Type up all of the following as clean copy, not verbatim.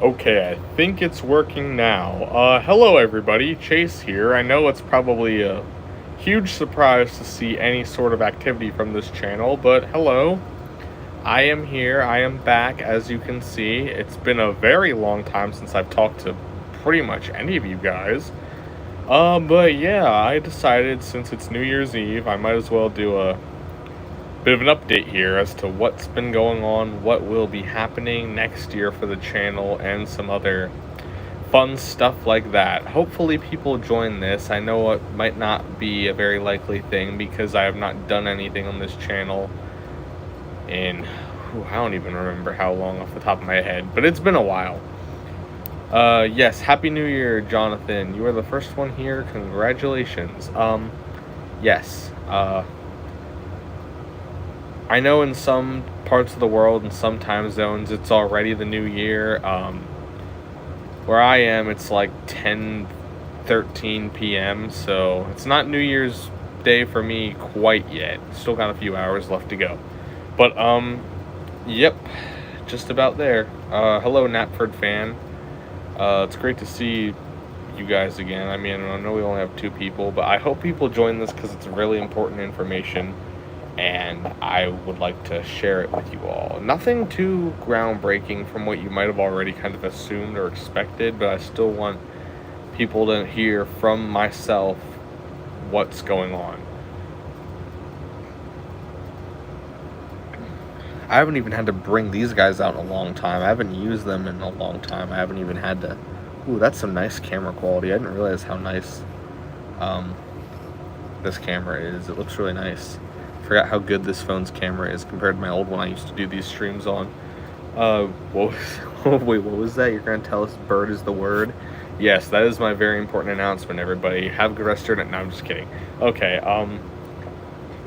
Okay, I think it's working now. Hello everybody, Chase here. I know it's probably a huge surprise to see any sort of activity from this channel, but hello. I am here, I am back, as you can see. It's been a very long time since I've talked to pretty much any of you guys. But yeah, I decided since it's New Year's Eve, I might as well do a bit of an update here as to what's been going on, what will be happening next year for the channel, and some other fun stuff like that. Hopefully people join this. I know it might not be a very likely thing because I have not done anything on this channel in, I don't even remember how long off the top of my head, but it's been a while. Yes, Happy New Year, Jonathan. You are the first one here. Congratulations. Yes. I know in some parts of the world and some time zones it's already the new year. Where I am, it's like 10:13 p.m., so it's not New Year's Day for me quite yet. Still got a few hours left to go. But, yep, just about there. Hello, Natford fan. It's great to see you guys again. I mean, I know we only have two people, but I hope people join this because it's really important information and I would like to share it with you all. Nothing too groundbreaking from what you might have already kind of assumed or expected, but I still want people to hear from myself what's going on. I haven't even had to bring these guys out in a long time. I haven't used them in a long time. I haven't even had to. Ooh, that's some nice camera quality. I didn't realize how nice this camera is. It looks really nice. Forgot how good this phone's camera is compared to my old one I used to do these streams on. What was, wait, what was that? You're gonna tell us bird is the word? Yes, that is my very important announcement, everybody. Have a good rest of your night. No, I'm just kidding. Okay, I'm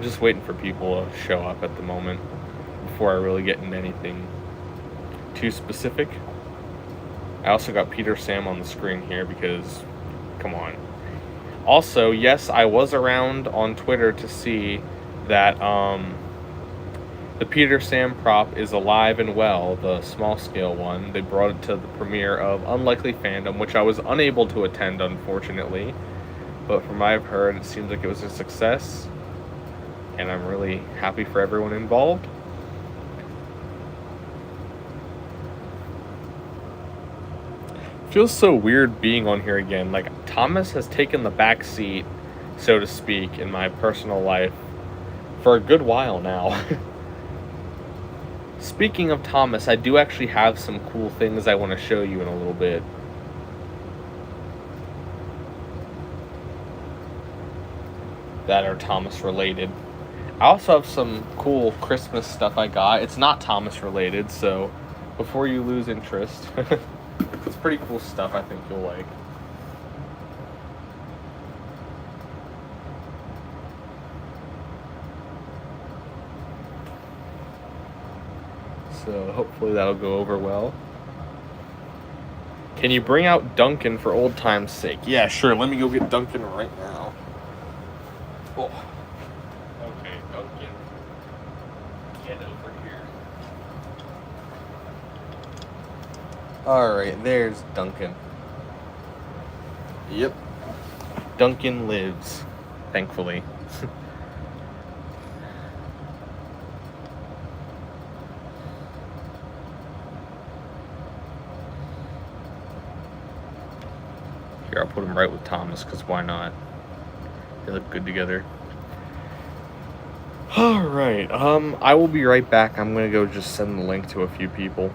just waiting for people to show up at the moment before I really get into anything too specific. I also got Peter Sam on the screen here because, come on. Also, yes, I was around on Twitter to see that the Peter Sam prop is alive and well, the small scale one. They brought it to the premiere of Unlikely Fandom, which I was unable to attend, unfortunately. But from what I've heard, it seems like it was a success, and I'm really happy for everyone involved. Feels so weird being on here again. Like, Thomas has taken the back seat, so to speak, in my personal life for a good while now. Speaking of Thomas, I do actually have some cool things I want to show you in a little bit. That are Thomas related. I also have some cool Christmas stuff I got. It's not Thomas related, so before you lose interest, it's pretty cool stuff I think you'll like. So hopefully that'll go over well. Can you bring out Duncan for old time's sake? Yeah, sure. Let me go get Duncan right now. Oh. Okay, Duncan. Get over here. Alright, there's Duncan. Yep. Duncan lives, thankfully. Here, I'll put him right with Thomas, because why not? They look good together. Alright, I will be right back. I'm gonna go just send the link to a few people.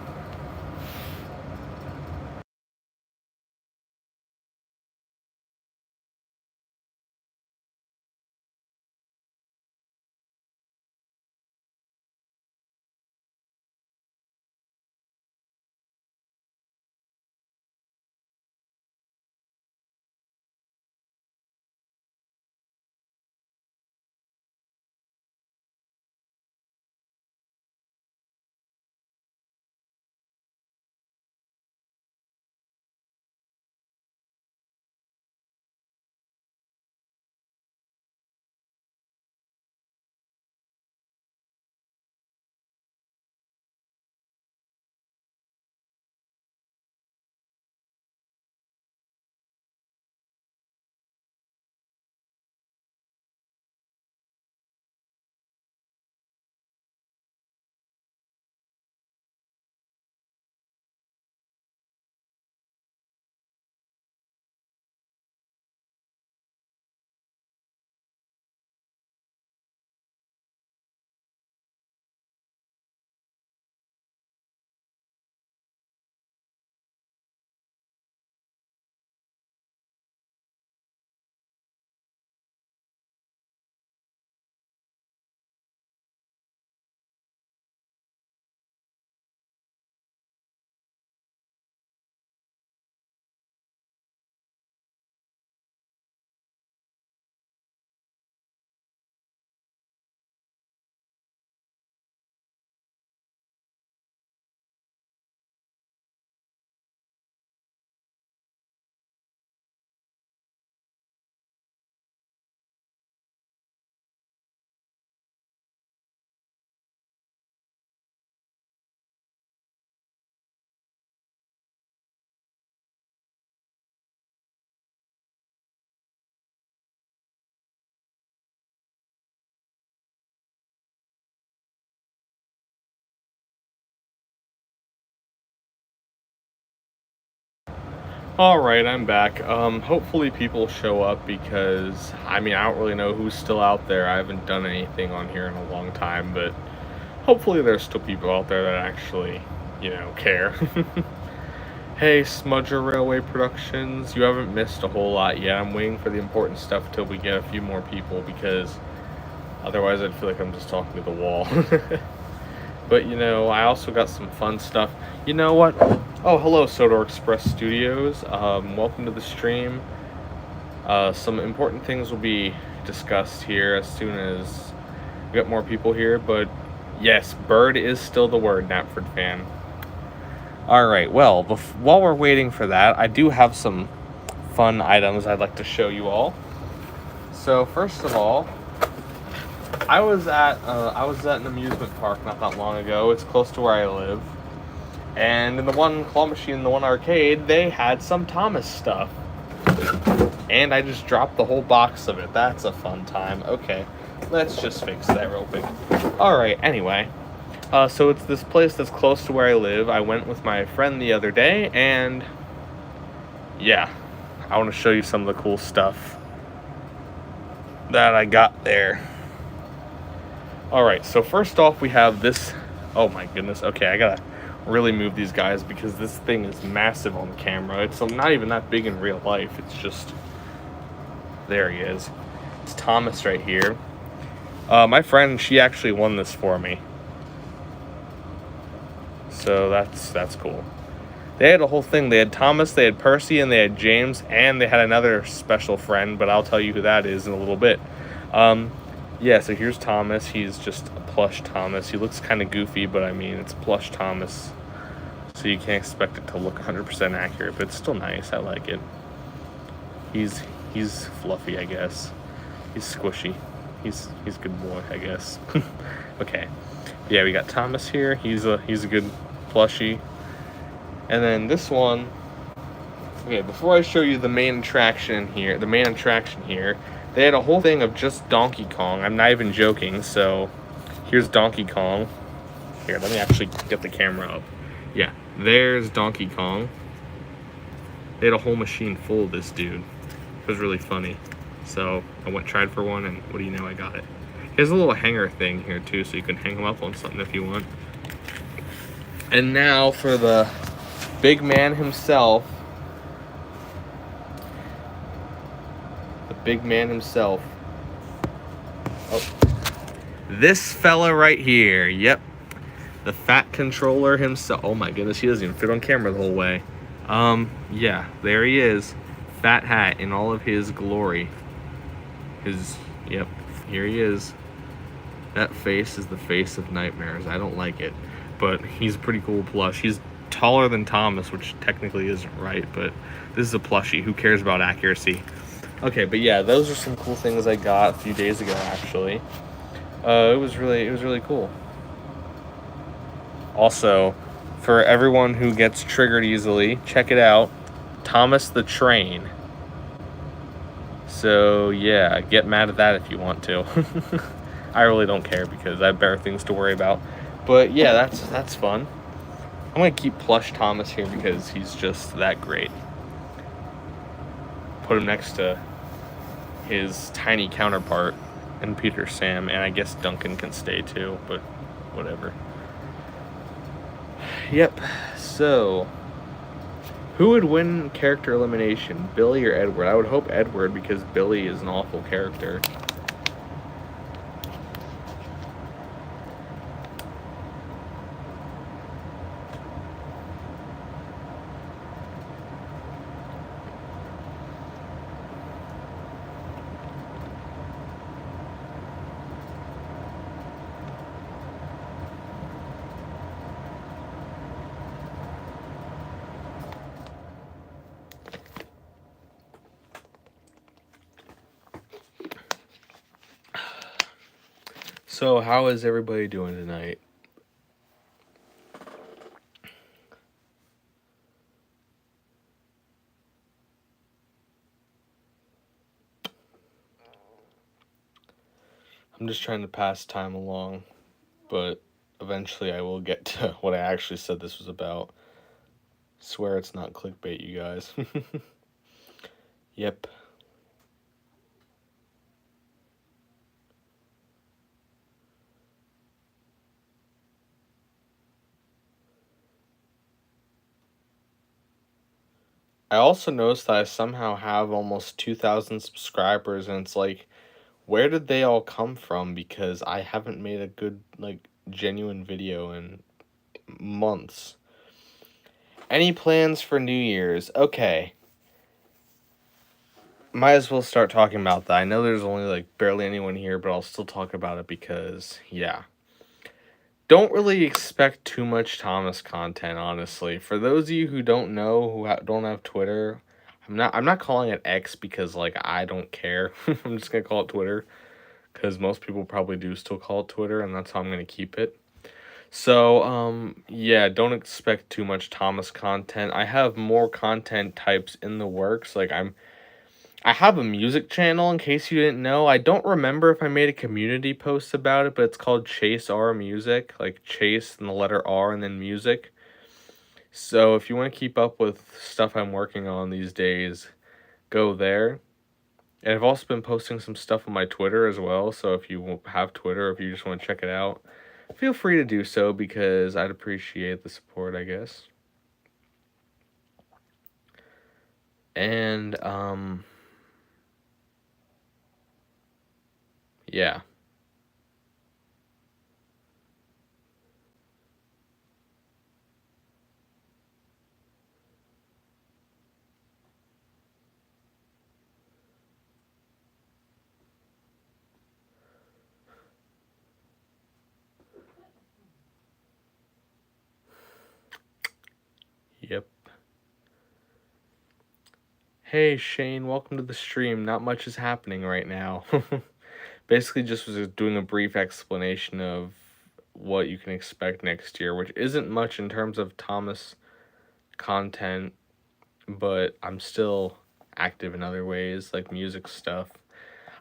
Alright, I'm back. Hopefully people show up because, I mean, I don't really know who's still out there. I haven't done anything on here in a long time, but hopefully there's still people out there that actually, care. Hey, Smudger Railway Productions, you haven't missed a whole lot yet. I'm waiting for the important stuff till we get a few more people because otherwise I'd feel like I'm just talking to the wall. But I also got some fun stuff. You know what? Oh, hello, Sodor Express Studios. Welcome to the stream. Some important things will be discussed here as soon as we get more people here. But yes, bird is still the word, Knapford fan. Alright, well, while we're waiting for that, I do have some fun items I'd like to show you all. So, first of all, I was at an amusement park not that long ago. It's close to where I live. And in the one claw machine, the one arcade, they had some Thomas stuff. And I just dropped the whole box of it. That's a fun time. Okay, let's just fix that real quick. Alright, anyway. So it's this place that's close to where I live. I went with my friend the other day, and yeah, I want to show you some of the cool stuff that I got there. Alright, so first off we have this. Oh my goodness. Okay, I gotta really move these guys because this thing is massive on camera. It's not even that big in real life. It's just... There he is. It's Thomas right here. My friend, she actually won this for me. So that's cool. They had a whole thing. They had Thomas, they had Percy, and they had James, and they had another special friend, but I'll tell you who that is in a little bit. Yeah, so here's Thomas. He's just a plush Thomas. He looks kind of goofy, but I mean, it's plush Thomas. So you can't expect it to look 100% accurate, but it's still nice. I like it. He's fluffy, I guess. He's squishy. He's a good boy, I guess. Okay. Yeah, we got Thomas here. He's a good plushie. And then this one. Okay, before I show you the main attraction here, they had a whole thing of just Donkey Kong. I'm not even joking. So, here's Donkey Kong. Here, let me actually get the camera up. Yeah, there's Donkey Kong. They had a whole machine full of this dude. It was really funny. So, I tried for one, and what do you know, I got it. There's a little hanger thing here too, so you can hang them up on something if you want. And now for the big man himself. The big man himself. Oh. This fella right here. Yep. The fat controller himself. Oh my goodness, he doesn't even fit on camera the whole way. Yeah, there he is. Fat Hat in all of his glory. Yep, here he is. That face is the face of nightmares. I don't like it, but he's a pretty cool plush. He's taller than Thomas, which technically isn't right, but this is a plushie. Who cares about accuracy? Okay, but yeah, those are some cool things I got a few days ago, actually. It was really cool. Also, for everyone who gets triggered easily, check it out. Thomas the Train. So, yeah, get mad at that if you want to. I really don't care because I have better things to worry about. But yeah, that's fun. I'm going to keep plush Thomas here because he's just that great. Put him next to his tiny counterpart and Peter Sam, and I guess Duncan can stay too, but whatever. Yep, so who would win character elimination, Billy or Edward? I would hope Edward because Billy is an awful character. So, how is everybody doing tonight? I'm just trying to pass time along, but eventually I will get to what I actually said this was about. Swear it's not clickbait, you guys. Yep. I also noticed that I somehow have almost 2,000 subscribers, and it's like, where did they all come from? Because I haven't made a good, like, genuine video in months. Any plans for New Year's? Okay. Might as well start talking about that. I know there's only, like, barely anyone here, but I'll still talk about it because, yeah. Don't really expect too much Thomas content, honestly. For those of you who don't know, who don't have Twitter, I'm not calling it X because, like, I don't care. I'm just gonna call it Twitter because most people probably do still call it Twitter, and that's how I'm gonna keep it. So, yeah, don't expect too much Thomas content. I have more content types in the works. Like, I have a music channel in case you didn't know. I don't remember if I made a community post about it, but it's called Chase R Music, like Chase and the letter R and then music. So if you want to keep up with stuff I'm working on these days, go there. And I've also been posting some stuff on my Twitter as well. So if you have Twitter, if you just want to check it out, feel free to do so because I'd appreciate the support, I guess. And yeah. Yep. Hey Shane, welcome to the stream. Not much is happening right now. Basically, just was doing a brief explanation of what you can expect next year, which isn't much in terms of Thomas content, but I'm still active in other ways, like music stuff.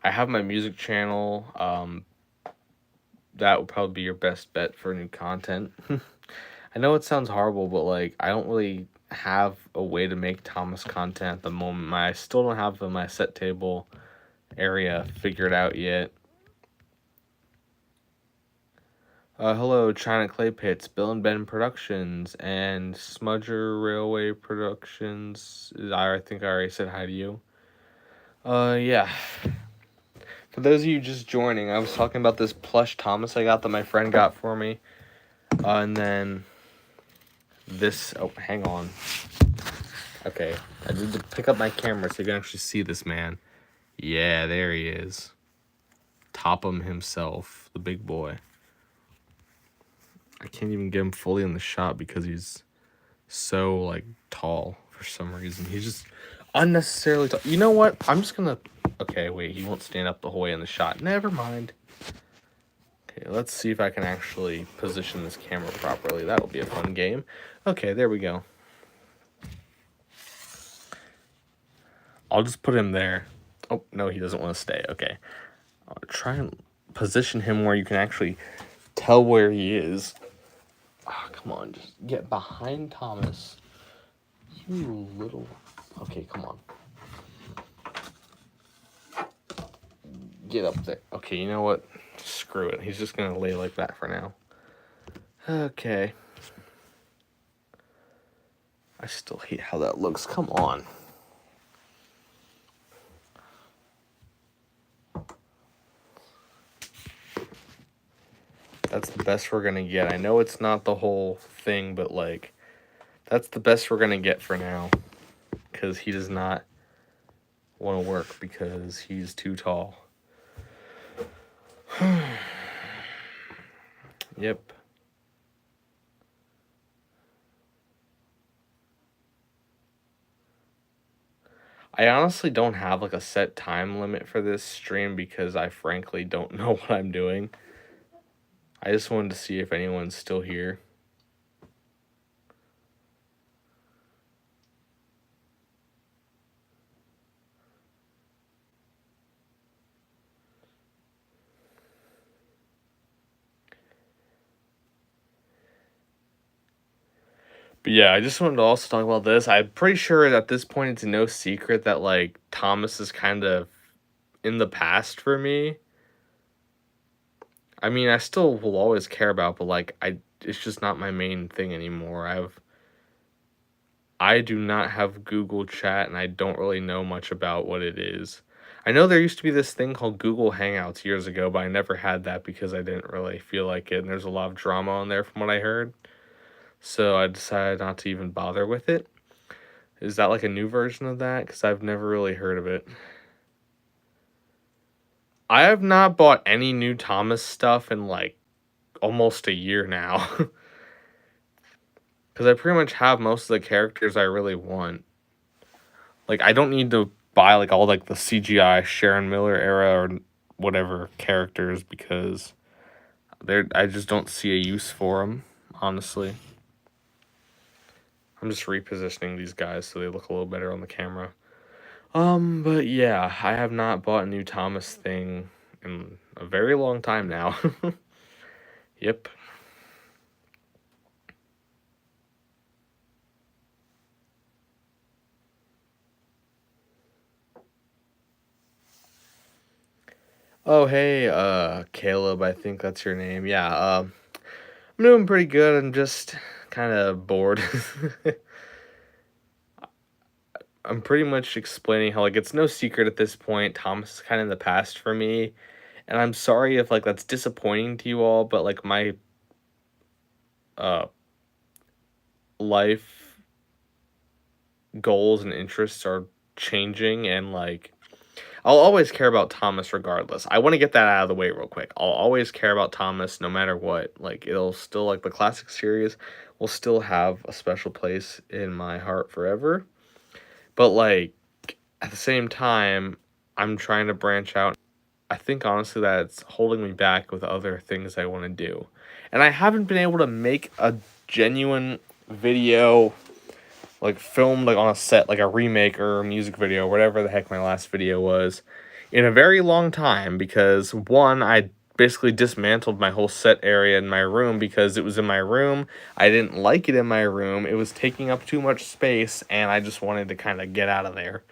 I have my music channel. That would probably be your best bet for new content. I know it sounds horrible, but like I don't really have a way to make Thomas content at the moment. I still don't have my set table area figured out yet. Hello, China Clay Pits, Bill and Ben Productions, and Smudger Railway Productions. I think I already said hi to you. Yeah. For those of you just joining, I was talking about this plush Thomas I got that my friend got for me. And then this. Oh, hang on. Okay, I need to pick up my camera so you can actually see this man. Yeah, there he is. Topham himself, the big boy. I can't even get him fully in the shot because he's so, like, tall for some reason. He's just unnecessarily tall. You know what? I'm just gonna... Okay, wait, he won't stand up the whole way in the shot. Never mind. Okay, let's see if I can actually position this camera properly. That'll be a fun game. Okay, there we go. I'll just put him there. Oh, no, he doesn't want to stay. Okay. I'll try and position him where you can actually tell where he is. Oh, come on, just get behind Thomas. You little... Okay, come on. Get up there. Okay, you know what? Screw it. He's just going to lay like that for now. Okay. I still hate how that looks. Come on. That's the best we're going to get. I know it's not the whole thing, but, like, that's the best we're going to get for now. Because he does not want to work because he's too tall. Yep. I honestly don't have like a set time limit for this stream because I frankly don't know what I'm doing. I just wanted to see if anyone's still here. But yeah, I just wanted to also talk about this. I'm pretty sure at this point it's no secret that like Thomas is kind of in the past for me. I mean, I still will always care about, but like it's just not my main thing anymore. I do not have Google Chat and I don't really know much about what it is. I know there used to be this thing called Google Hangouts years ago, but I never had that because I didn't really feel like it and there's a lot of drama on there from what I heard. So I decided not to even bother with it. Is that like a new version of that? Because I've never really heard of it. I have not bought any new Thomas stuff in like almost a year now. Because I pretty much have most of the characters I really want. Like, I don't need to buy like all like the CGI Sharon Miller era or whatever characters because I just don't see a use for them, honestly. I'm just repositioning these guys so they look a little better on the camera. But yeah, I have not bought a new Thomas thing in a very long time now. Yep. Oh, hey, Caleb, I think that's your name. Yeah, I'm doing pretty good. I'm just kind of bored. I'm pretty much explaining how, like, it's no secret at this point, Thomas is kind of in the past for me, and I'm sorry if, like, that's disappointing to you all, but, like, my, uh, life goals and interests are changing, and, like, I'll always care about Thomas regardless. I want to get that out of the way real quick. I'll always care about Thomas no matter what. Like, it'll still, like, the classic series will still have a special place in my heart forever. But, like, at the same time, I'm trying to branch out. I think, honestly, that it's holding me back with other things I want to do. And I haven't been able to make a genuine video like filmed like on a set, like a remake or a music video, whatever the heck my last video was, in a very long time because one, I basically dismantled my whole set area in my room because it was in my room. I didn't like it in my room. It was taking up too much space and I just wanted to kind of get out of there.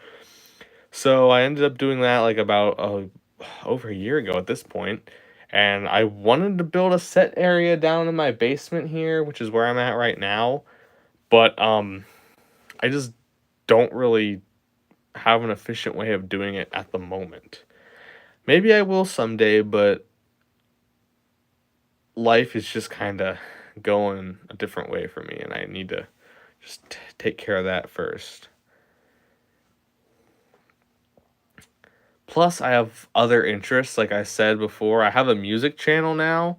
So I ended up doing that like about over a year ago at this point. And I wanted to build a set area down in my basement here, which is where I'm at right now. But I just don't really have an efficient way of doing it at the moment. Maybe I will someday, but life is just kind of going a different way for me, and I need to just take care of that first. Plus, I have other interests, like I said before. I have a music channel now,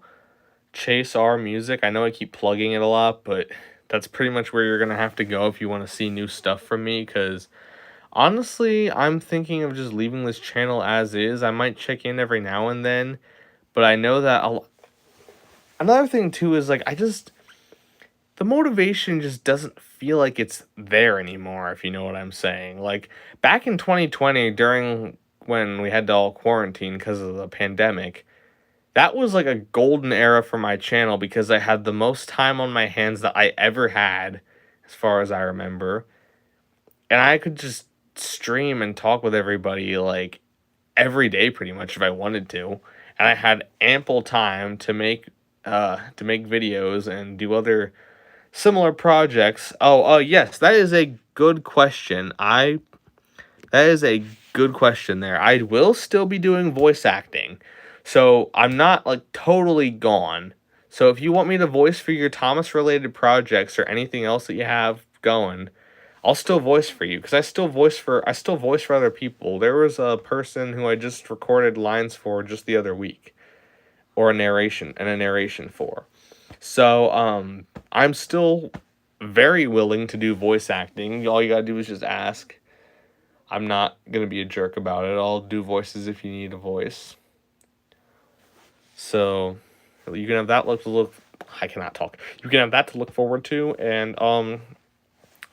Chase R Music. I know I keep plugging it a lot, but that's pretty much where you're going to have to go if you want to see new stuff from me, because honestly, I'm thinking of just leaving this channel as is. I might check in every now and then, but I know that another thing too is like the motivation just doesn't feel like it's there anymore, if you know what I'm saying. Like back in 2020 during when we had to all quarantine because of the pandemic, that was like a golden era for my channel because I had the most time on my hands that I ever had as far as I remember. And I could just stream and talk with everybody like every day pretty much if I wanted to. And I had ample time to make videos and do other similar projects. Oh, yes, that is a good question. That is a good question there. I will still be doing voice acting. So I'm not like totally gone. So if you want me to voice for your Thomas related projects or anything else that you have going, I'll still voice for you because I still voice for other people. There was a person who I just recorded lines for just the other week, or a narration for. So I'm still very willing to do voice acting. All you gotta do is just ask. I'm not gonna be a jerk about it. I'll do voices if you need a voice. So you can have that look. I cannot talk. You can have that to look forward to, and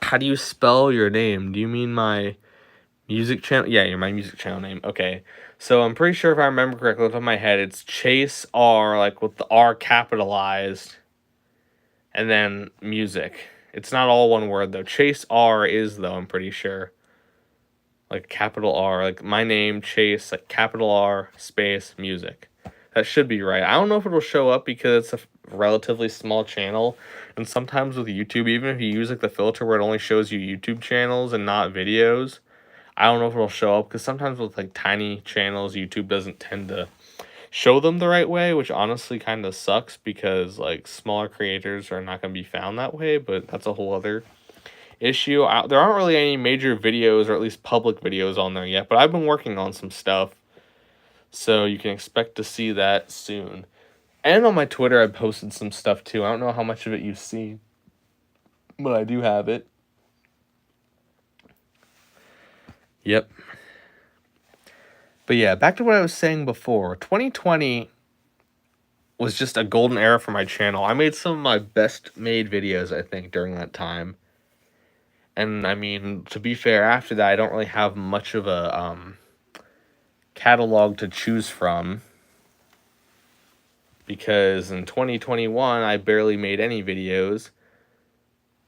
how do you spell your name? Do you mean my music channel? Yeah, you're my music channel name. Okay. So I'm pretty sure if I remember correctly off the top of my head, it's Chase R, like with the R capitalized, and then music. It's not all one word, though. Chase R is, though, I'm pretty sure. Like, capital R. Like, my name, Chase, like, capital R, space, music. That should be right. I don't know if it'll show up because it's a relatively small channel. And sometimes with YouTube, even if you use, like, the filter where it only shows you YouTube channels and not videos, I don't know if it'll show up. Because sometimes with, like, tiny channels, YouTube doesn't tend to show them the right way, which honestly kind of sucks because, like, smaller creators are not going to be found that way. But that's a whole other issue. There aren't really any major videos, or at least public videos, on there yet, but I've been working on some stuff, so you can expect to see that soon. And on my Twitter, I posted some stuff too. I don't know how much of it you see, but I do have it. Yep. But yeah, back to what I was saying before. 2020 was just a golden era for my channel. I made some of my best made videos, I think, during that time. And I mean, to be fair, after that, I don't really have much of a catalog to choose from, because in 2021 I barely made any videos.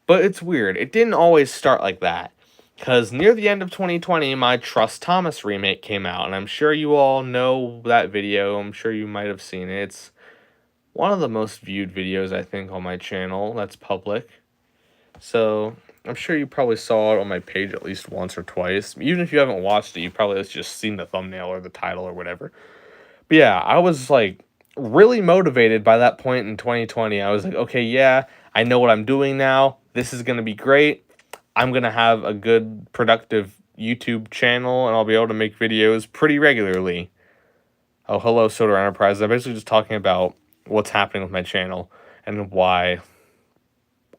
But it's weird. It didn't always start like that. Because near the end of 2020, my Trust Thomas remake came out. And I'm sure you all know that video. I'm sure you might have seen it. It's one of the most viewed videos, I think, on my channel that's public. So I'm sure you probably saw it on my page at least once or twice. Even if you haven't watched it, you probably have just seen the thumbnail or the title or whatever. But yeah, I was like really motivated by that point in 2020. I was like, okay, yeah, I know what I'm doing now. This is going to be great. I'm going to have a good, productive YouTube channel, and I'll be able to make videos pretty regularly. Oh, hello, Soda Enterprises. I'm basically just talking about what's happening with my channel and why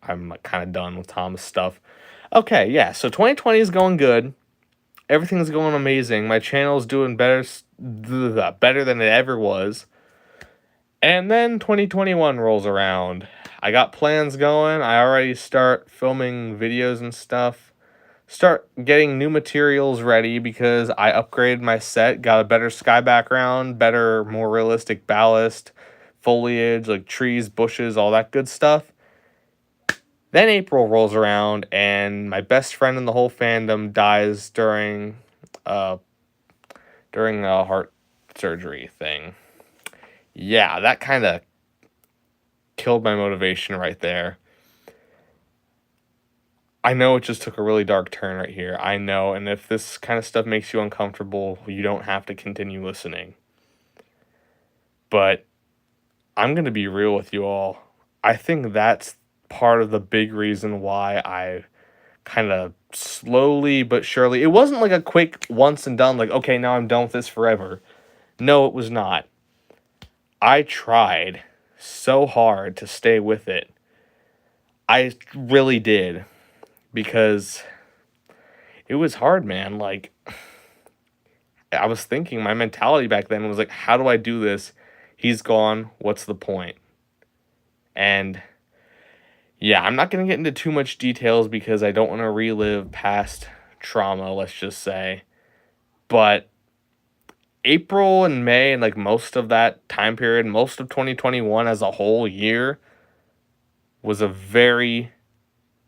I'm like, kind of done with Tom's stuff. Okay, yeah, so 2020 is going good. Everything's going amazing. My channel's doing better than it ever was. And then 2021 rolls around. I got plans going. I already start filming videos and stuff. Start getting new materials ready because I upgraded my set. Got a better sky background, better, more realistic ballast, foliage, like trees, bushes, all that good stuff. Then April rolls around, and my best friend in the whole fandom dies during a heart surgery thing. Yeah, that kind of killed my motivation right there. I know it just took a really dark turn right here. I know, and if this kind of stuff makes you uncomfortable, you don't have to continue listening. But I'm going to be real with you all. I think that's part of the big reason why I kind of slowly but surely... It wasn't like a quick once and done, like, okay, now I'm done with this forever. No, it was not. I tried so hard to stay with it. I really did. Because it was hard, man. Like, I was thinking, my mentality back then was like, how do I do this? He's gone. What's the point? And yeah, I'm not going to get into too much details because I don't want to relive past trauma, let's just say. But April and May and like most of that time period, most of 2021 as a whole year was a very,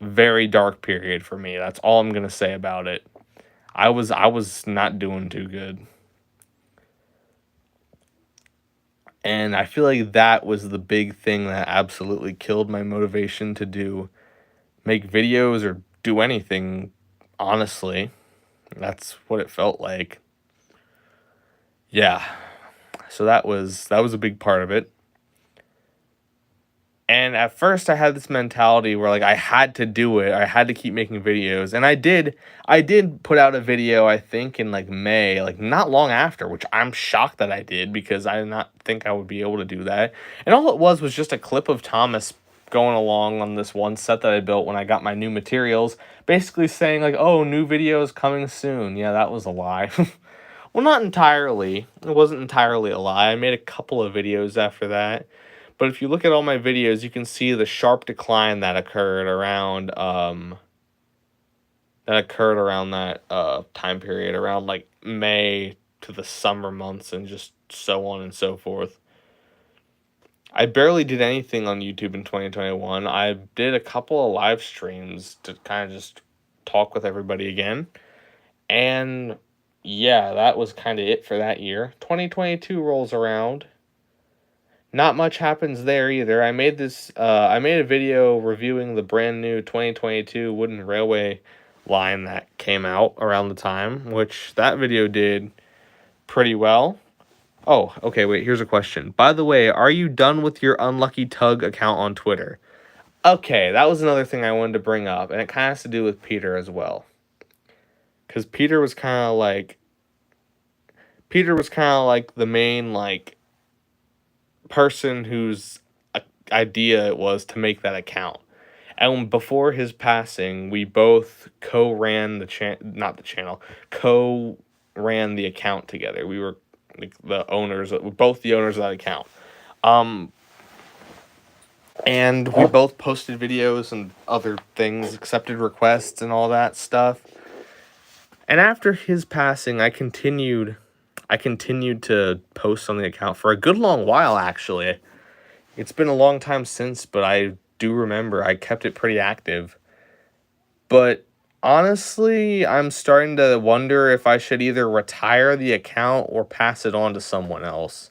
very dark period for me. That's all I'm going to say about it. I was not doing too good. And I feel like that was the big thing that absolutely killed my motivation to make videos or do anything, honestly. That's what it felt like. Yeah. So that was a big part of it. And at first I had this mentality where like I had to do it. I had to keep making videos. And I did put out a video, I think, in like May, like not long after, which I'm shocked that I did because I did not think I would be able to do that. And all it was just a clip of Thomas going along on this one set that I built when I got my new materials, basically saying like, oh, new videos coming soon. Yeah, that was a lie. Well, not entirely. It wasn't entirely a lie. I made a couple of videos after that. But if you look at all my videos, you can see the sharp decline that occurred around that time period, around like May to the summer months and just so on and so forth. I barely did anything on YouTube in 2021. I did a couple of live streams to kind of just talk with everybody again. And yeah, that was kind of it for that year. 2022 rolls around. Not much happens there either. I made a video reviewing the brand new 2022 wooden railway line that came out around the time, which that video did pretty well. Oh, okay, wait, here's a question. By the way, are you done with your Unlucky Tug account on Twitter? Okay, that was another thing I wanted to bring up, and it kind of has to do with Peter as well. Because Peter was kind of like the main, like, person whose idea it was to make that account. And before his passing, we both co-ran not the channel, co-ran the account together. We were like both the owners of that account. And we both posted videos and other things, accepted requests and all that stuff. And after his passing, I continued to post on the account for a good long while, actually. It's been a long time since, but I do remember I kept it pretty active. But honestly, I'm starting to wonder if I should either retire the account or pass it on to someone else.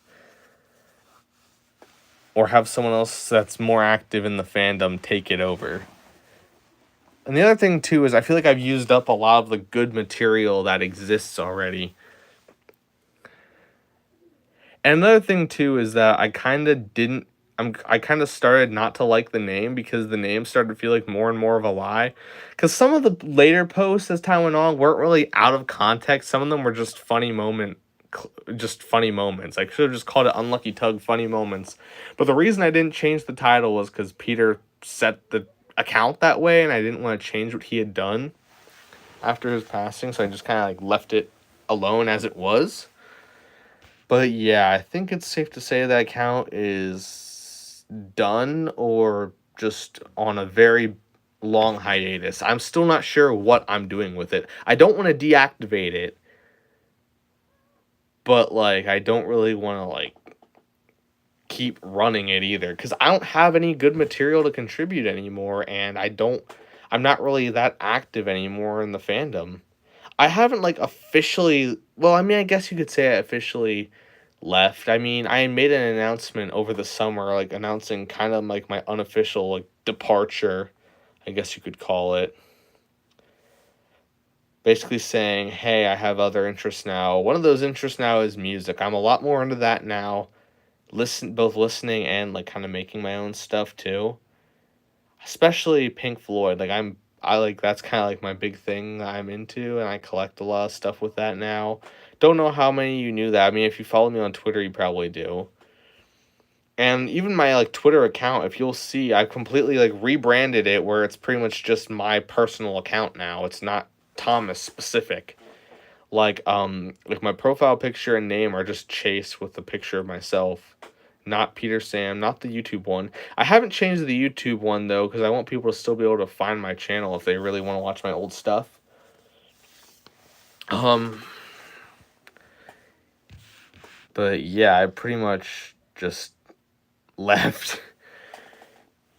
Or have someone else that's more active in the fandom take it over. And the other thing, too, is I feel like I've used up a lot of the good material that exists already. And another thing, too, is that I kind of started not to like the name because the name started to feel like more and more of a lie. Because some of the later posts as time went on weren't really out of context. Some of them were just funny moments. I should have just called it Unlucky Tug Funny Moments. But the reason I didn't change the title was because Peter set the account that way, and I didn't want to change what he had done after his passing. So I just kind of like left it alone as it was. But yeah, I think it's safe to say that account is done or just on a very long hiatus. I'm still not sure what I'm doing with it. I don't want to deactivate it, but like I don't really want to like keep running it either because I don't have any good material to contribute anymore, and I'm not really that active anymore in the fandom. I haven't like officially, well, I mean, I guess you could say I officially left. I mean, I made an announcement over the summer, like announcing kind of like my unofficial like departure, I guess you could call it. Basically saying, hey, I have other interests now. One of those interests now is music. I'm a lot more into that now. Both listening and like kind of making my own stuff too. Especially Pink Floyd. I like that's kind of like my big thing that I'm into, and I collect a lot of stuff with that now. Don't know how many of you knew that. I mean, if you follow me on Twitter, you probably do. And even my like Twitter account, if you'll see, I've completely like rebranded it where it's pretty much just my personal account now. It's not Thomas specific. Like my profile picture and name are just Chase with the picture of myself. Not Peter Sam, not the YouTube one. I haven't changed the YouTube one though because I want people to still be able to find my channel if they really want to watch my old stuff. But yeah, I pretty much just left.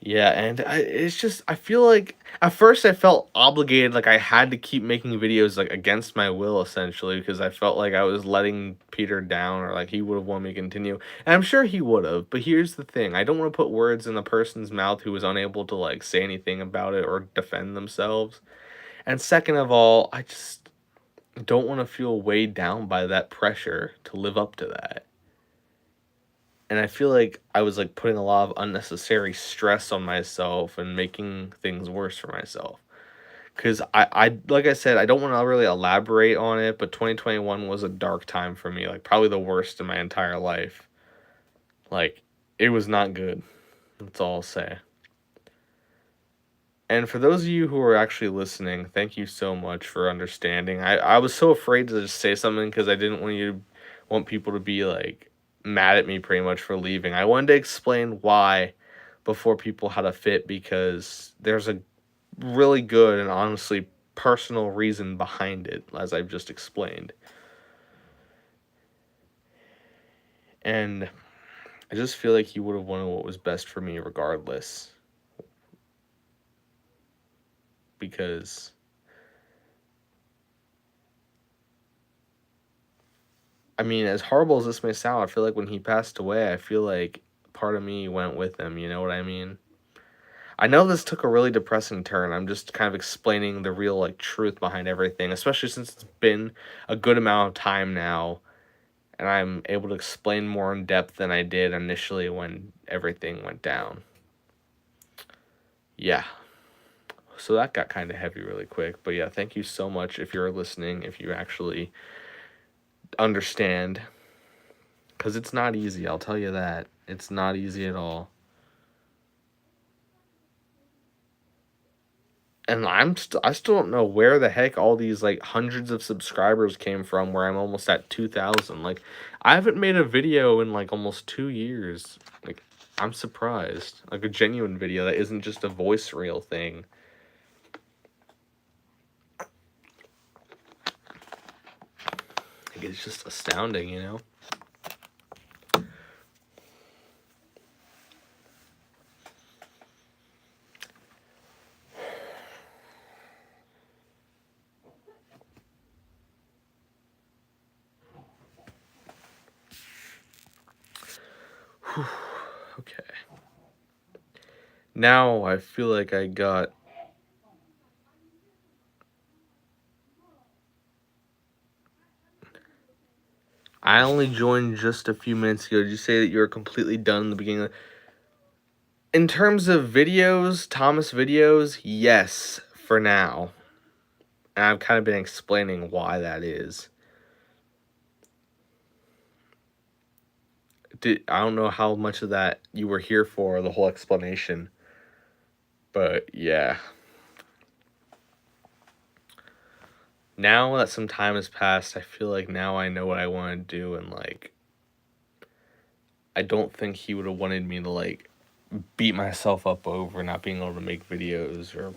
Yeah, and I feel like at first I felt obligated, like I had to keep making videos like against my will essentially because I felt like I was letting Peter down or like he would have wanted me to continue. And I'm sure he would have, but here's the thing. I don't want to put words in the person's mouth who was unable to like say anything about it or defend themselves. And second of all, I just don't want to feel weighed down by that pressure to live up to that. And I feel like I was like putting a lot of unnecessary stress on myself and making things worse for myself. Because I like I said, I don't want to really elaborate on it, but 2021 was a dark time for me, like probably the worst in my entire life. Like, it was not good. That's all I'll say. And for those of you who are actually listening, thank you so much for understanding. I was so afraid to just say something because I didn't want people to be like mad at me pretty much for leaving. I wanted to explain why before people had a fit because there's a really good and honestly personal reason behind it, as I've just explained. And I just feel like he would have wanted what was best for me regardless. Because I mean, as horrible as this may sound, I feel like when he passed away, I feel like part of me went with him, you know what I mean? I know this took a really depressing turn. I'm just kind of explaining the real like truth behind everything, especially since it's been a good amount of time now and I'm able to explain more in depth than I did initially when everything went down. Yeah. So that got kind of heavy really quick, but yeah, thank you so much if you're listening, if you actually understand, cuz it's not easy, I'll tell you that. It's not easy at all. And I still don't know where the heck all these like hundreds of subscribers came from where I'm almost at 2,000. Like I haven't made a video in like almost 2 years. Like I'm surprised. Like a genuine video that isn't just a voice reel thing. Like it's just astounding, you know? Okay. Now I feel like I only joined just a few minutes ago. Did you say that you were completely done in the beginning? In terms of videos, Thomas videos, yes, for now. And I've kind of been explaining why that is. I don't know how much of that you were here for, the whole explanation. But yeah. Now that some time has passed, I feel like now I know what I want to do. And like, I don't think he would have wanted me to like beat myself up over not being able to make videos or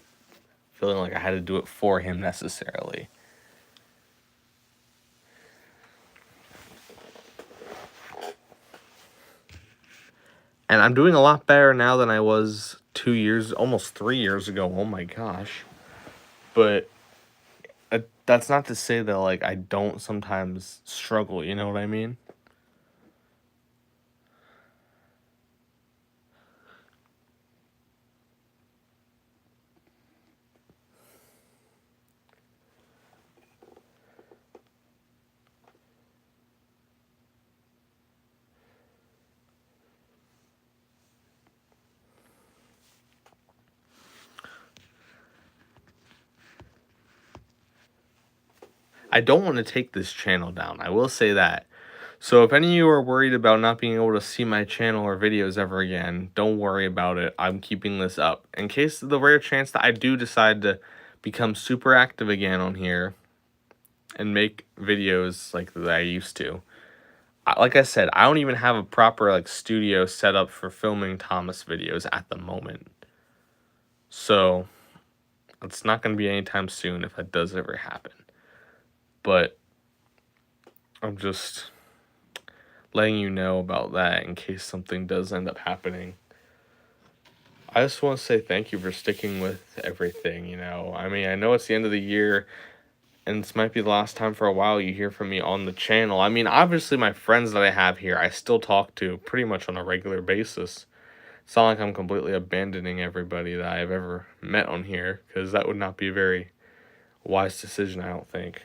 feeling like I had to do it for him necessarily. And I'm doing a lot better now than I was 2 years, almost 3 years ago. Oh my gosh. But that's not to say that, like, I don't sometimes struggle, you know what I mean? I don't want to take this channel down. I will say that. So if any of you are worried about not being able to see my channel or videos ever again, don't worry about it. I'm keeping this up. In case of the rare chance that I do decide to become super active again on here and make videos like that I used to. Like I said, I don't even have a proper like studio set up for filming Thomas videos at the moment. So it's not going to be anytime soon if that does ever happen. But I'm just letting you know about that in case something does end up happening. I just want to say thank you for sticking with everything, you know. I mean, I know it's the end of the year, and this might be the last time for a while you hear from me on the channel. I mean, obviously my friends that I have here, I still talk to pretty much on a regular basis. It's not like I'm completely abandoning everybody that I've ever met on here, because that would not be a very wise decision, I don't think.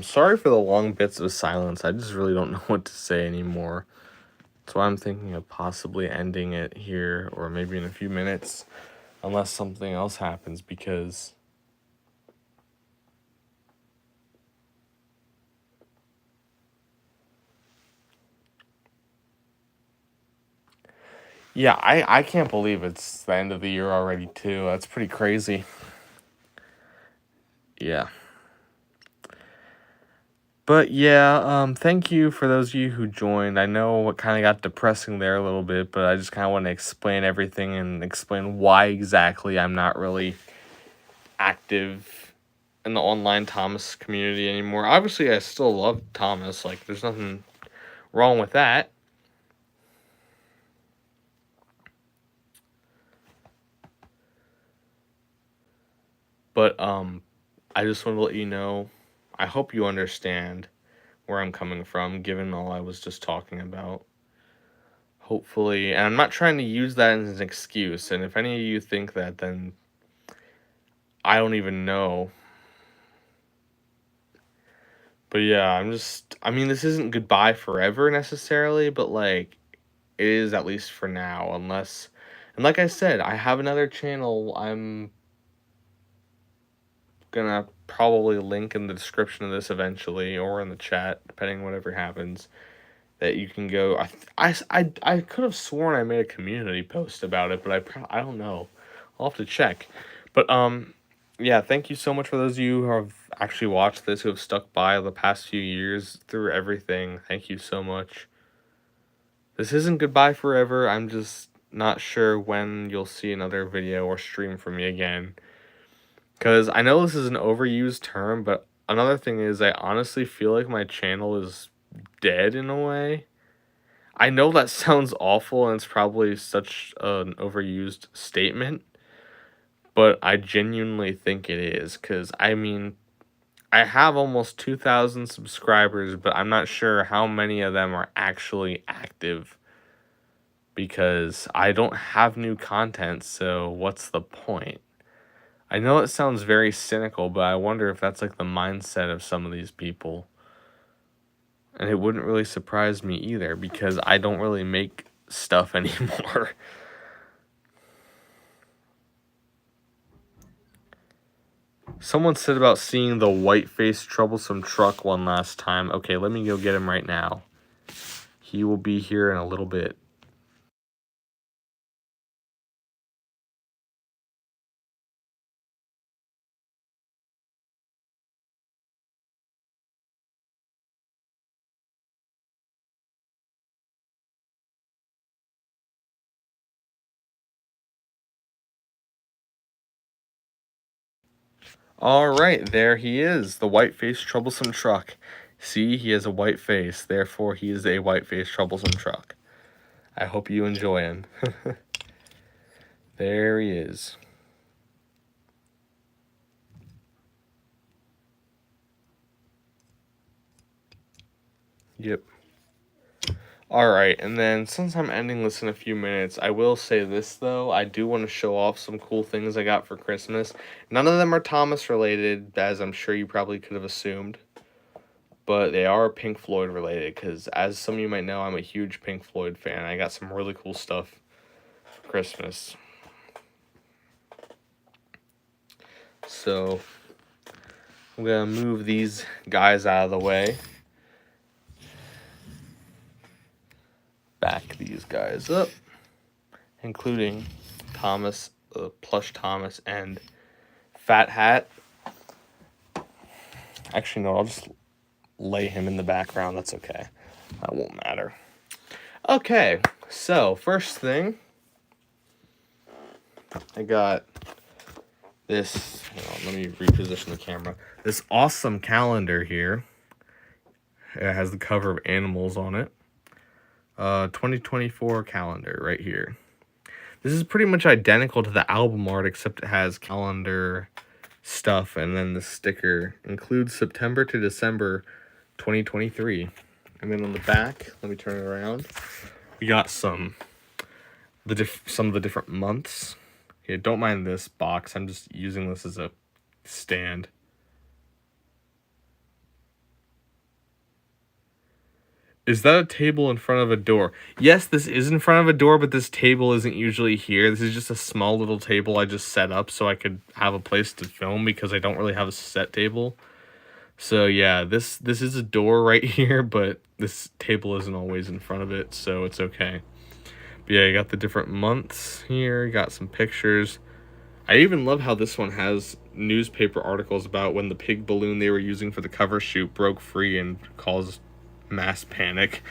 Sorry for the long bits of silence. I just really don't know what to say anymore. That's why I'm thinking of possibly ending it here or maybe in a few minutes, unless something else happens, because yeah, I can't believe it's the end of the year already too. That's pretty crazy. Yeah. But yeah, thank you for those of you who joined. I know it kind of got depressing there a little bit, but I just kind of want to explain everything and explain why exactly I'm not really active in the online Thomas community anymore. Obviously, I still love Thomas. Like, there's nothing wrong with that. But I just want to let you know, I hope you understand where I'm coming from, given all I was just talking about. Hopefully, and I'm not trying to use that as an excuse. And if any of you think that, then I don't even know. But yeah, I mean, this isn't goodbye forever necessarily, but like, it is at least for now, unless, and like I said, I have another channel I'm gonna probably link in the description of this eventually, or in the chat, depending whatever happens, that you can go. I could have sworn I made a community post about it, but I don't know. I'll have to check. But yeah, thank you so much for those of you who have actually watched this, who have stuck by the past few years through everything. Thank you so much. This isn't goodbye forever. I'm just not sure when you'll see another video or stream from me again. Because I know this is an overused term, but another thing is I honestly feel like my channel is dead in a way. I know that sounds awful and it's probably such an overused statement, but I genuinely think it is. Because, I mean, I have almost 2,000 subscribers, but I'm not sure how many of them are actually active. Because I don't have new content, so what's the point? I know it sounds very cynical, but I wonder if that's like the mindset of some of these people. And it wouldn't really surprise me either, because I don't really make stuff anymore. Someone said about seeing the white-faced troublesome truck one last time. Okay, let me go get him right now. He will be here in a little bit. Alright, there he is, the white-faced troublesome truck. See, he has a white face, therefore he is a white-faced troublesome truck. I hope you enjoy him. There he is. Yep. Alright, and then since I'm ending this in a few minutes, I will say this though. I do want to show off some cool things I got for Christmas. None of them are Thomas related, as I'm sure you probably could have assumed. But they are Pink Floyd related, because as some of you might know, I'm a huge Pink Floyd fan. I got some really cool stuff for Christmas. So, I'm going to move these guys out of the way. Back these guys up, including Thomas, Plush Thomas, and Fat Hat. Actually, no, I'll just lay him in the background. That's okay. That won't matter. Okay, so first thing, I got this. Let me reposition the camera. This awesome calendar here. It has the cover of animals on it. 2024 calendar right here. This is pretty much identical to the album art, except it has calendar stuff, and then the sticker includes September to December 2023. And then on the back, let me turn it around. We got some of the different months. Yeah, don't mind this box. I'm just using this as a stand. Is that a table in front of a door? Yes, this is in front of a door, but this table isn't usually here. This is just a small little table I just set up so I could have a place to film because I don't really have a set table. So yeah, this is a door right here, but this table isn't always in front of it, so it's okay. But yeah, you got the different months here, you got some pictures. I even love how this one has newspaper articles about when the pig balloon they were using for the cover shoot broke free and caused mass panic.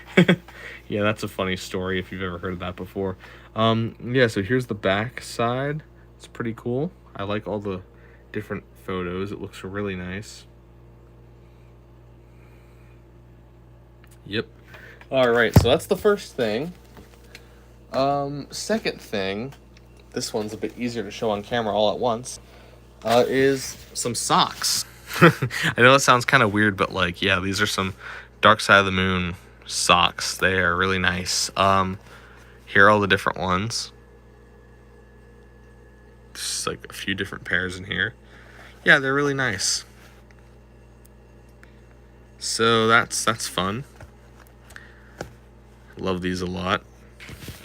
Yeah, that's a funny story if you've ever heard of that before. Yeah, so here's the back side. It's pretty cool. I like all the different photos. It looks really nice. Yep. All right, so that's the first thing. Second thing, this one's a bit easier to show on camera all at once, is some socks. I know it sounds kind of weird, but like, yeah, these are some Dark Side of the Moon socks. They are really nice. Here are all the different ones. Just like a few different pairs in here. Yeah, they're really nice. So that's fun. Love these a lot.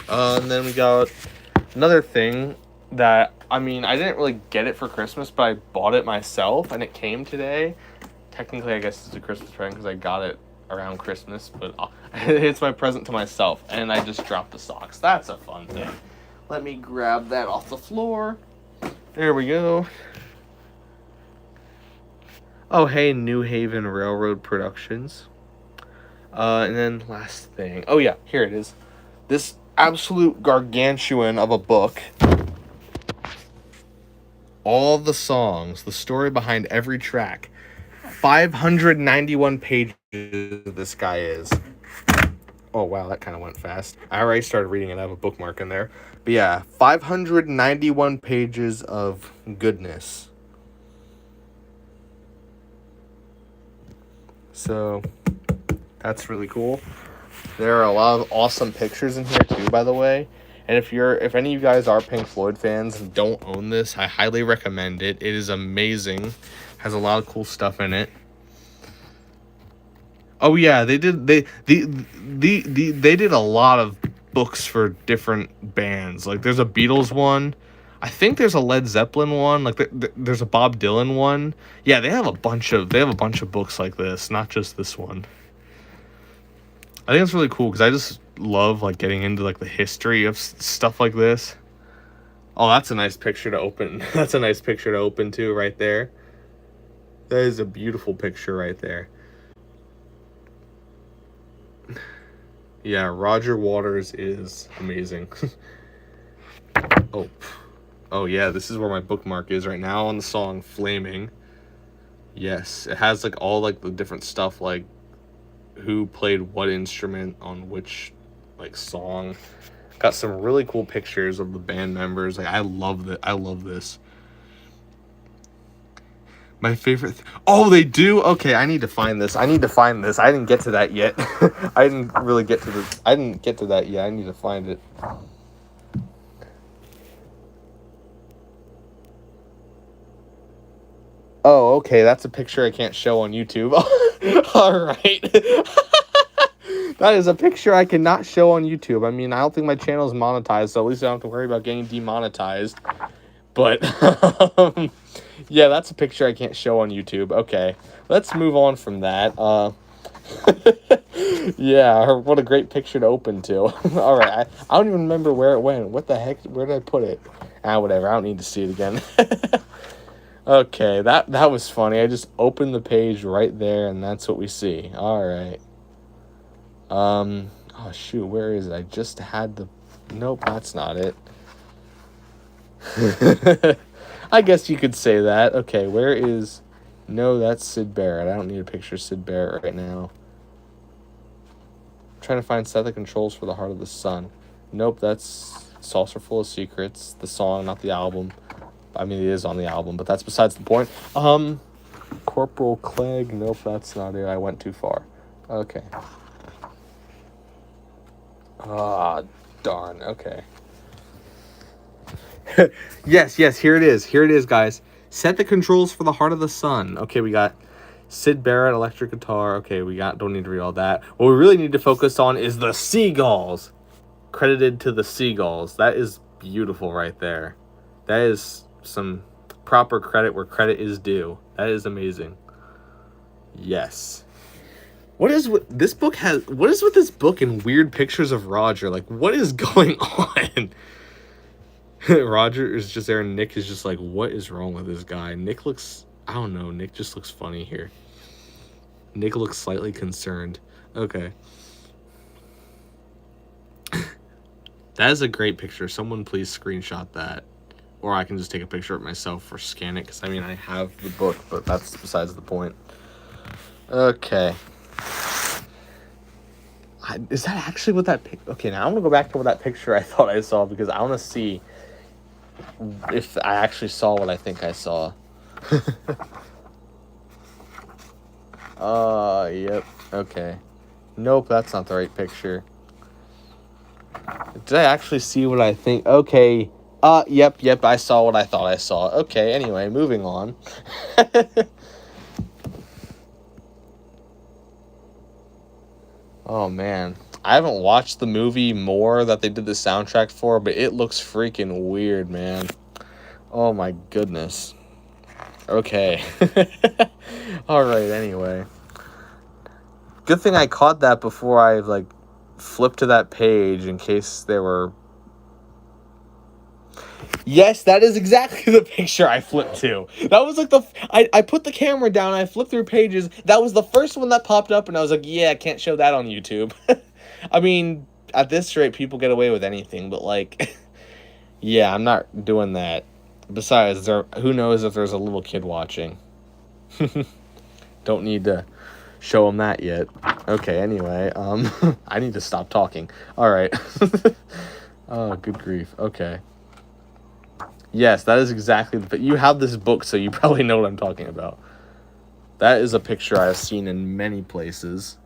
And then we got another thing that, I mean, I didn't really get it for Christmas, but I bought it myself, and it came today. Technically, I guess it's a Christmas present because I got it around Christmas, but it's my present to myself, and I just dropped the socks. That's a fun thing. Let me grab that off the floor. There we go. Oh, hey, New Haven Railroad Productions. And then last thing. Oh, yeah, here it is. This absolute gargantuan of a book. All the songs, the story behind every track. 591 pages this guy is. Oh, wow, that kind of went fast. I already started reading it. I have a bookmark in there. But yeah, 591 pages of goodness. So, that's really cool. There are a lot of awesome pictures in here too, by the way. And if any of you guys are Pink Floyd fans and don't own this, I highly recommend it. It is amazing. Has a lot of cool stuff in it. Oh yeah, they did they did a lot of books for different bands. Like there's a Beatles one. I think there's a Led Zeppelin one. Like there's a Bob Dylan one. Yeah, they have a bunch of books like this, not just this one. I think it's really cool because I just love like getting into like the history of stuff like this. Oh, that's a nice picture to open. That's a nice picture to open too, right there. That is a beautiful picture right there. Yeah, Roger Waters is amazing. Oh yeah, this is where my bookmark is right now on the song Flaming. Yes, it has like all like the different stuff, like who played what instrument on which like song. Got some really cool pictures of the band members. Like I love this. My favorite oh, they do? Okay, I need to find this. I didn't get to that yet. I didn't get to that yet. I need to find it. Oh, okay, that's a picture I can't show on YouTube. All right. That is a picture I cannot show on YouTube. I mean, I don't think my channel is monetized, so at least I don't have to worry about getting demonetized. But, yeah, that's a picture I can't show on YouTube. Okay, let's move on from that. Yeah, what a great picture to open to. All right, I don't even remember where it went. What the heck? Where did I put it? Whatever. I don't need to see it again. Okay, that was funny. I just opened the page right there, and that's what we see. All right. Oh shoot, where is it? I just had the. Nope, that's not it. I guess you could say that. Okay, where is? No, that's Syd Barrett. I don't need a picture of Syd Barrett right now. I'm trying to find Set the Controls for the Heart of the Sun. Nope, that's Saucer Full of Secrets. The song, not the album. I mean, it is on the album, but that's besides the point. Corporal Clegg. Nope, that's not it. I went too far. Okay. Ah, darn. Okay. Yes, here it is. Here it is, guys. Set the Controls for the Heart of the Sun. Okay, we got Sid Barrett, electric guitar. Okay, don't need to read all that. What we really need to focus on is the seagulls. Credited to the seagulls. That is beautiful right there. That is some proper credit where credit is due. That is amazing. Yes. What is with this book has? What is with this book and weird pictures of Roger? Like, what is going on? Roger is just there, and Nick is just like, what is wrong with this guy? Nick looks, I don't know. Nick just looks funny here. Nick looks slightly concerned. Okay. That is a great picture. Someone please screenshot that. Or I can just take a picture of myself or scan it, because, I mean, I have the book, but that's besides the point. Okay. Is that actually what that... Okay, now I'm going to go back to what that picture I thought I saw, because I want to see if I actually saw what I think I saw. Yep. Okay. Nope, that's not the right picture. Did I actually see what I think? Okay. Yep, I saw what I thought I saw. Okay, anyway, moving on. Oh, man. I haven't watched the movie more that they did the soundtrack for, but it looks freaking weird, man. Oh, my goodness. Okay. Alright, anyway. Good thing I caught that before I, like, flipped to that page in case there were... Yes, that is exactly the picture I flipped to. That was like I put the camera down, I flipped through pages. That was the first one that popped up, and I was like, yeah, I can't show that on YouTube. I mean, at this rate, people get away with anything, but, like, yeah, I'm not doing that. Besides, who knows if there's a little kid watching. Don't need to show them that yet. Okay, anyway, I need to stop talking. All right. Oh, good grief. Okay. Yes, that is exactly the... You have this book, so you probably know what I'm talking about. That is a picture I've seen in many places.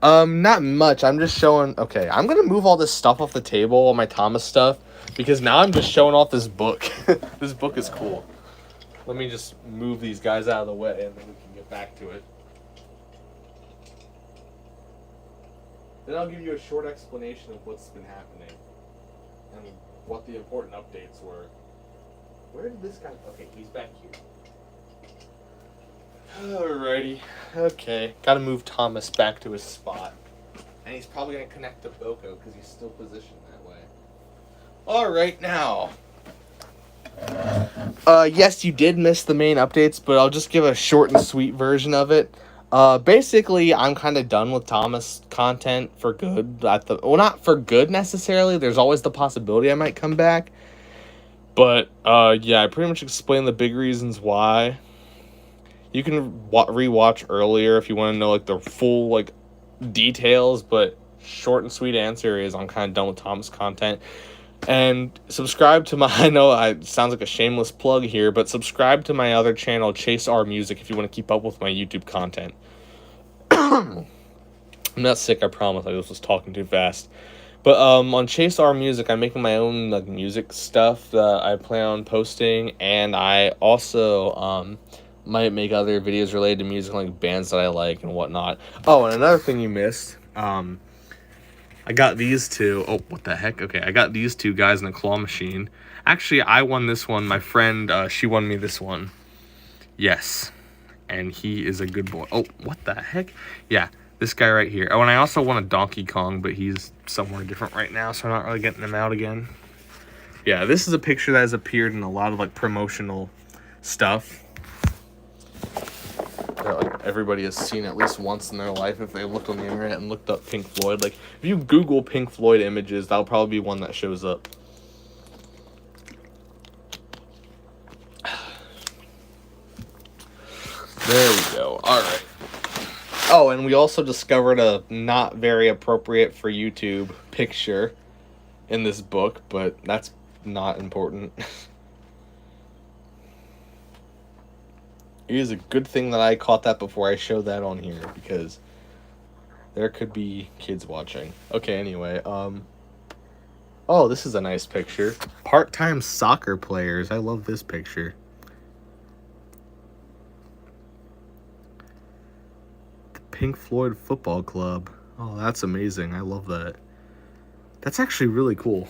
Not much. I'm just showing... Okay, I'm gonna move all this stuff off the table, all my Thomas stuff, because now I'm just showing off this book. This book is cool. Let me just move these guys out of the way, and then we can get back to it. Then I'll give you a short explanation of what's been happening. And what the important updates were. Where did this guy... Okay, he's back here. Alrighty. Okay. Gotta move Thomas back to his spot. And he's probably gonna connect to Boko because he's still positioned that way. Alright, now. Yes, you did miss the main updates, but I'll just give a short and sweet version of it. Basically, I'm kind of done with Thomas content for good. Well, not for good necessarily. There's always the possibility I might come back. But, yeah, I pretty much explained the big reasons why. You can rewatch earlier if you want to know, like, the full, like, details. But short and sweet answer is I'm kind of done with Thomas content. And subscribe to my... I know it sounds like a shameless plug here, but subscribe to my other channel, Chase R Music, if you want to keep up with my YouTube content. I'm not sick, I promise. I just was talking too fast. But on Chase R Music, I'm making my own, like, music stuff that I plan on posting, and I also might make other videos related to music, like bands that I like and whatnot. Oh, and another thing you missed, I got these two. Oh, what the heck? Okay, I got these two guys in a claw machine. Actually, I won this one. My friend, she won me this one. Yes. And he is a good boy. Oh, what the heck? Yeah, this guy right here. Oh, and I also won a Donkey Kong, but he's somewhere different right now, so I'm not really getting him out again. Yeah, this is a picture that has appeared in a lot of, like, promotional stuff that, like, everybody has seen at least once in their life if they looked on the internet and looked up Pink Floyd. Like, if you Google Pink Floyd images, that'll probably be one that shows up. There we go. Alright. Oh, and we also discovered a not very appropriate for YouTube picture in this book, but that's not important. It is a good thing that I caught that before I showed that on here, because there could be kids watching. Okay, anyway, oh, this is a nice picture. Part-time soccer players. I love this picture. Pink Floyd Football Club. Oh, that's amazing. I love that. That's actually really cool.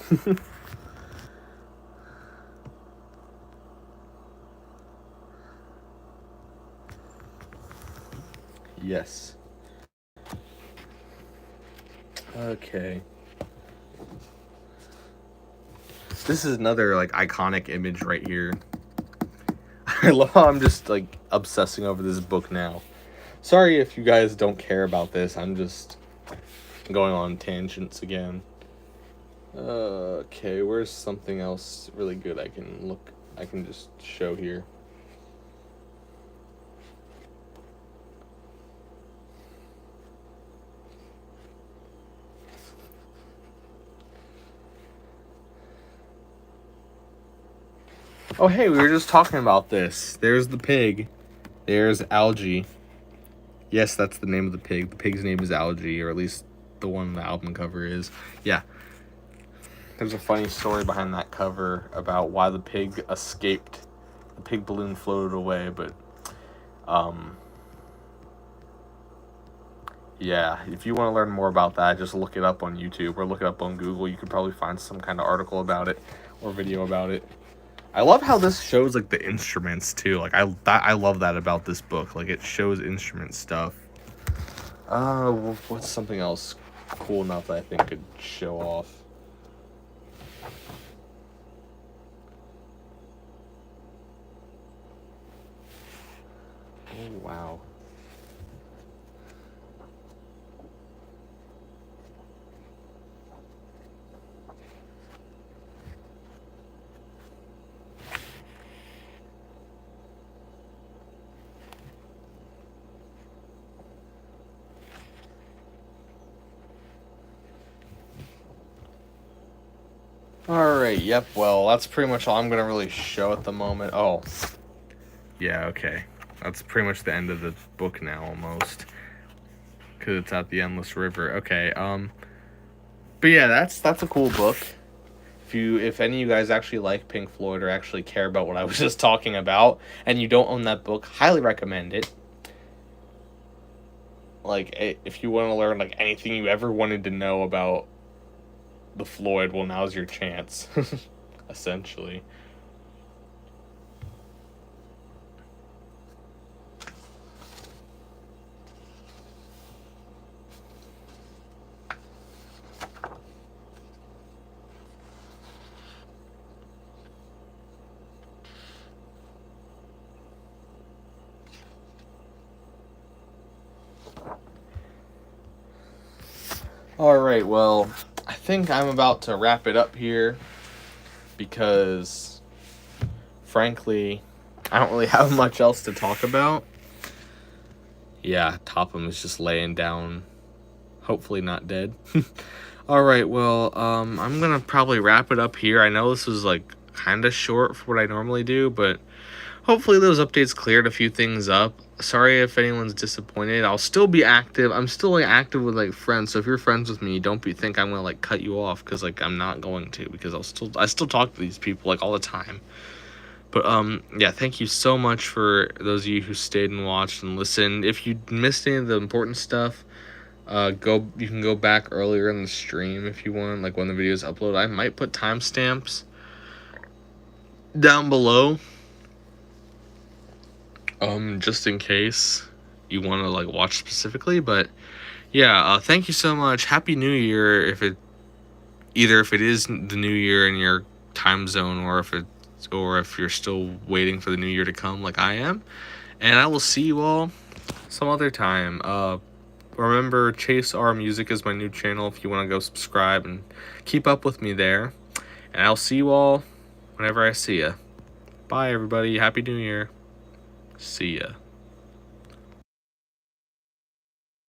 Yes. Okay. This is another like iconic image right here. I love how I'm just like obsessing over this book now. Sorry if you guys don't care about this. I'm just going on tangents again. Okay, where's something else really good I can just show here. Oh, hey, we were just talking about this. There's the pig. There's Algae. Yes, that's the name of the pig. The pig's name is Algae, or at least the one the album cover is. Yeah. There's a funny story behind that cover about why the pig escaped. The pig balloon floated away, but yeah, if you want to learn more about that, just look it up on YouTube or look it up on Google. You could probably find some kind of article about it or video about it. I love how this shows like the instruments too. Like I love that about this book. Like it shows instrument stuff. What's something else cool enough that I think could show off? Oh wow. Alright, yep, well, that's pretty much all I'm going to really show at the moment. Oh, yeah, okay. That's pretty much the end of the book now, almost. Because it's at the Endless River. Okay, but yeah, that's a cool book. If any of you guys actually like Pink Floyd or actually care about what I was just talking about, and you don't own that book, highly recommend it. Like, if you want to learn, like, anything you ever wanted to know about the Floyd, well, now's your chance, essentially. Alright, well, I think I'm about to wrap it up here because, frankly, I don't really have much else to talk about. Yeah, Topham is just laying down, hopefully not dead. Alright, well, I'm gonna probably wrap it up here. I know this was, like, kind of short for what I normally do, but hopefully those updates cleared a few things up. Sorry if anyone's disappointed. I'll still be active. I'm still like active with like friends. So if you're friends with me, don't think I'm gonna like cut you off, because like I'm not going to, because I still talk to these people like all the time. But yeah, thank you so much for those of you who stayed and watched and listened. If you missed any of the important stuff, you can go back earlier in the stream if you want, like when the videos upload. I might put timestamps down below, just in case you want to like watch specifically. But yeah, thank you so much. Happy New Year, if it is the new year in your time zone, or if you're still waiting for the new year to come like I am. And I will see you all some other time. Remember, Chase R Music is my new channel if you want to go subscribe and keep up with me there. And I'll see you all whenever I see ya. Bye everybody, Happy New Year. See ya.